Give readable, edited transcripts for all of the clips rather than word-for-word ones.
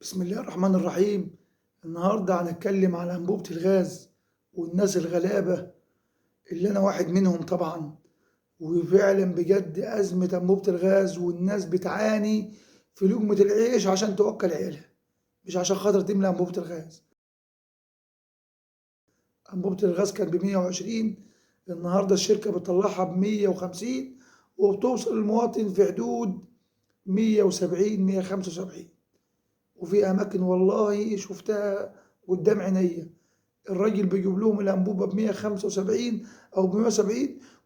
بسم الله الرحمن الرحيم. النهاردة هنتكلم على أنبوبة الغاز والناس الغلابة اللي أنا واحد منهم طبعا. وفعلا بجد أزمة أنبوبة الغاز والناس بتعاني في لقمة العيش عشان توكل عيالها، مش عشان خاطر تملى أنبوبة الغاز. أنبوبة الغاز كان ب120، النهاردة الشركة بتطلعها ب150 وبتوصل للمواطن في حدود 170 175. وفي أماكن والله شفتها قدام عينيا، الراجل بيجيب لهم الأنبوبة ب175 أو ب170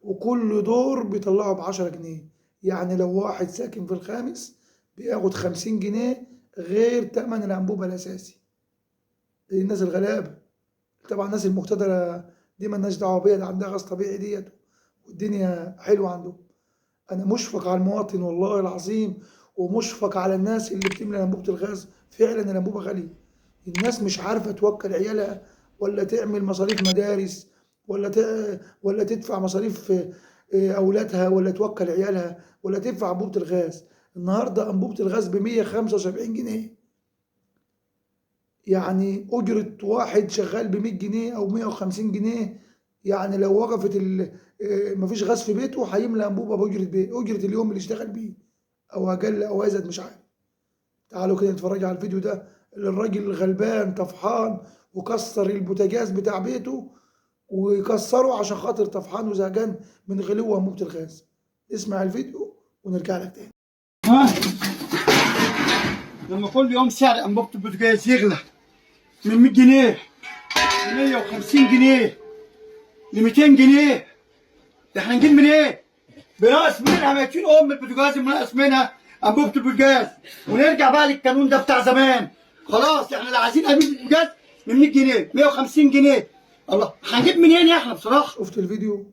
وكل دور بيطلعوا ب10 جنيه. يعني لو واحد ساكن في الخامس بياخد 50 جنيه غير تمن الأنبوبة الأساسي. دي الناس الغلابة. طبعا الناس المقتدرة دي مالناش دعوة بيها، ده عندها غاز طبيعي ديت والدنيا حلوة عندهم. أنا مشفق على المواطن والله العظيم، ومشفق على الناس اللي بتملى أنبوبة الغاز. فعلا الأنبوبة غالية، الناس مش عارفة توكل عيالها ولا تعمل مصاريف مدارس ولا تدفع مصاريف أولادها ولا توكل عيالها ولا تدفع أنبوبة الغاز. النهاردة أنبوبة الغاز ب175 جنيه، يعني أجرة واحد شغال ب100 جنيه أو 150 جنيه. يعني لو وقفت مفيش غاز في بيته هيملى أنبوبة بأجرة أجرة اليوم اللي اشتغل بيه، أو أقل أو أزيد مش عارف. تعالوا كده نتفرج على الفيديو ده اللي الراجل الغلبان طفحان وكسر البوتاجاز بتاع بيته، ويكسره عشان خاطر طفحان وزهقان من غلو أنبوبة الغاز. اسمع الفيديو ونرجع لك تاني. ها، لما كل يوم سعر انبوبة البوتاجاز يغلى من 100 جنيه ل 150 جنيه ل 200 جنيه، ده احنا نجيب من ايه؟ بنقص منها 200 البوتاجاز بنقص منها انبوبة البوتاجاز، ونرجع بقى للقانون ده بتاع زمان. خلاص احنا لا عايزين انبوبة البوتاجاز من 100 جنيه 150 جنيه. الله، هنجيب منين يا احنا بصراحة؟ شفت الفيديو؟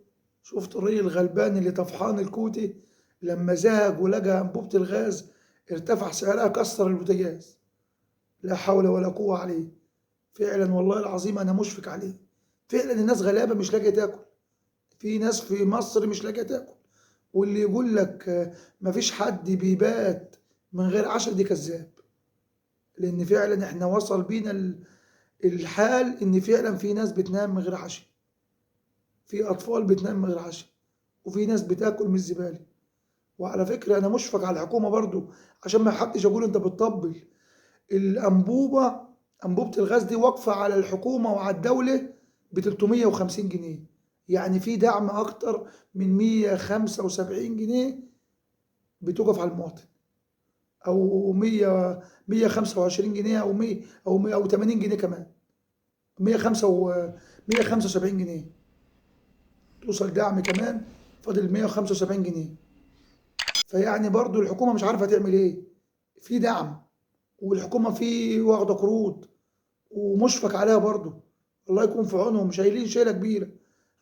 شفت الراجل الغلبان اللي طفحان الكوتي لما زهق ولقى أنبوبة الغاز ارتفع سعرها كسر البوتاجاز. لا حول ولا قوة عليه. فعلا والله العظيم أنا مشفق عليه. فعلا الناس غلابة مش لاقية تاكل. في ناس في مصر مش لاقية تاكل، واللي يقول لك مفيش حد بيبات من غير عشاء دي كذاب. لأن فعلا احنا وصل بينا الحال إن فعلا في ناس بتنام من غير عشاء، في أطفال بتنام من غير عشاء، وفي ناس بتاكل من الزبالة. وعلى فكرة أنا مشفق على الحكومة برضو، عشان ما حدش يقول أنت بتطبل. الأنبوبة، أنبوبة الغاز دي واقفة على الحكومة وعلى الدولة ب 350 جنيه. يعني في دعم أكتر من 175 جنيه بتوقف على المواطن، أو 100 125 جنيه أو 100 أو 100 أو 80 جنيه كمان. 105 و 175 جنيه توصل دعم كمان، فاضل 175 جنيه. فيعني برضو الحكومة مش عارفة تعمل إيه. في دعم والحكومة في واخدة قروض ومشفق عليها برضو. الله يكون في عونهم، شايلين شيلة كبيرة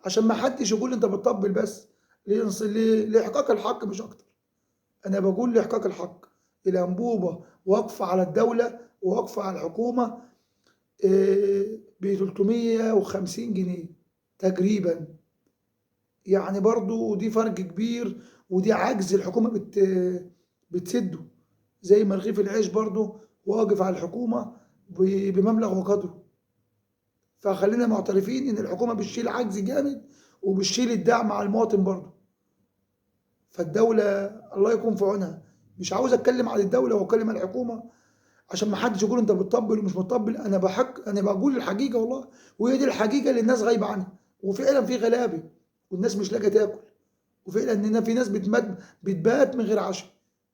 عشان ما حدش يقول انت بتطبل بس. لإحقاق الحق مش أكتر. أنا بقول لإحقاق الحق. الأنبوبة واقفة على الدولة وواقفة على الحكومة ب 350 جنيه تقريبا. يعني برضو دي فرق كبير، ودي عجز الحكومة بتسده. زي ما رغيف العيش برضو واقف على الحكومة بمبلغ وقدره. فخلينا معترفين ان الحكومه بتشيل عجز جامد وبتشيل الدعم على المواطن برضه. فالدوله الله يكون في عونها. مش عاوز اتكلم عن الدوله واتكلم عن الحكومه عشان ما حدش يقول انت بتطبل ومش بتطبل. انا بقول الحقيقه والله، وهي دي الحقيقه اللي الناس غايبه عنها. وفعلا في غلابه والناس مش لاقيه تاكل، وفعلا ان في ناس بتبات من غير عشاء.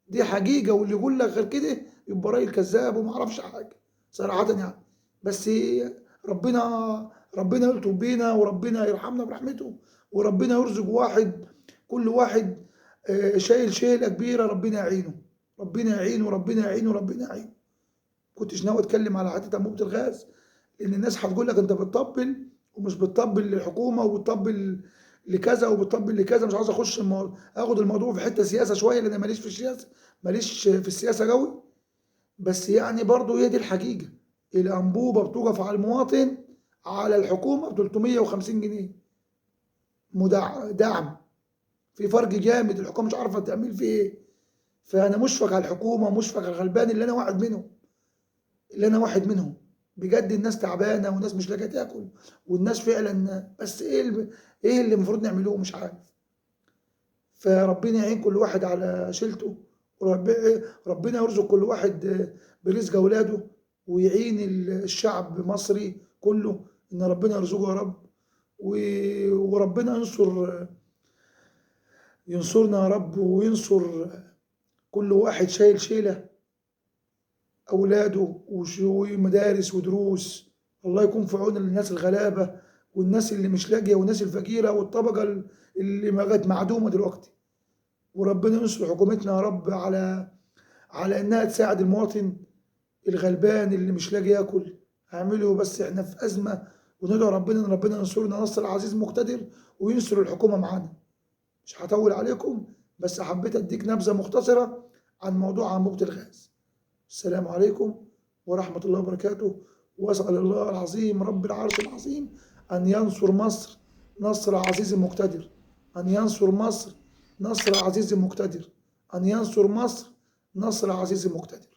دي حقيقه، واللي يقول لك غير كده يبقى راجل كذاب وما يعرفش حاجه صراحه يعني. بس ربنا يلطف بينا وربنا يرحمنا برحمته، وربنا يرزق واحد، كل واحد شايل شيلة كبيرة ربنا يعينه. ربنا يعينه ربنا يعينه ربنا يعينه. كنتش ناوي اتكلم على حته انبوبه الغاز، لان الناس هتقول لك انت بتطبل ومش بتطبل للحكومه وبتطبل لكذا وبتطبل لكذا. مش عاوز اخد الموضوع في حته سياسه شويه، لان ماليش في السياسه، ماليش في السياسه قوي. بس يعني برضو هي دي الحقيقة. الأنبوبة بتوقف على المواطن على الحكومة ب 350 جنيه دعم. في فرق جامد، الحكومة مش عارفة تعمل فيه إيه. فأنا مشفق على الحكومة، مشفق على الغلبان اللي أنا واحد منهم. اللي انا واحد منهم. بجد الناس تعبانه والناس مش لاقيه تاكل، والناس فعلا، بس ايه اللي المفروض نعملوه مش عارف. فربنا يعين كل واحد على شيلته، ربنا يرزق كل واحد برزق اولاده، ويعين الشعب المصري كله ان ربنا يرزقه يا رب. وربنا ينصرنا يا رب، وينصر كل واحد شايل شيله، اولاده ومدارس ودروس. الله يكون في عون الناس الغلابه، والناس اللي مش لاقيه، والناس الفقيره، والطبقه اللي ما بقت معدومه دلوقتي. وربنا ينصر حكومتنا يا رب على انها تساعد المواطن الغلبان اللي مش لاقي ياكل. اعملوا، بس احنا في ازمه، وندعو ربنا ان ربنا ينصرنا نصر عزيز مقتدر، وينصر الحكومه معانا. مش هطول عليكم، بس حبيت اديك نبذه مختصره عن موضوع انبوبه الغاز. السلام عليكم ورحمه الله وبركاته. واسال الله العظيم رب العرش العظيم ان ينصر مصر نصر عزيز مقتدر، ان ينصر مصر نصر عزيز مقتدر، ان ينصر مصر نصر عزيز مقتدر.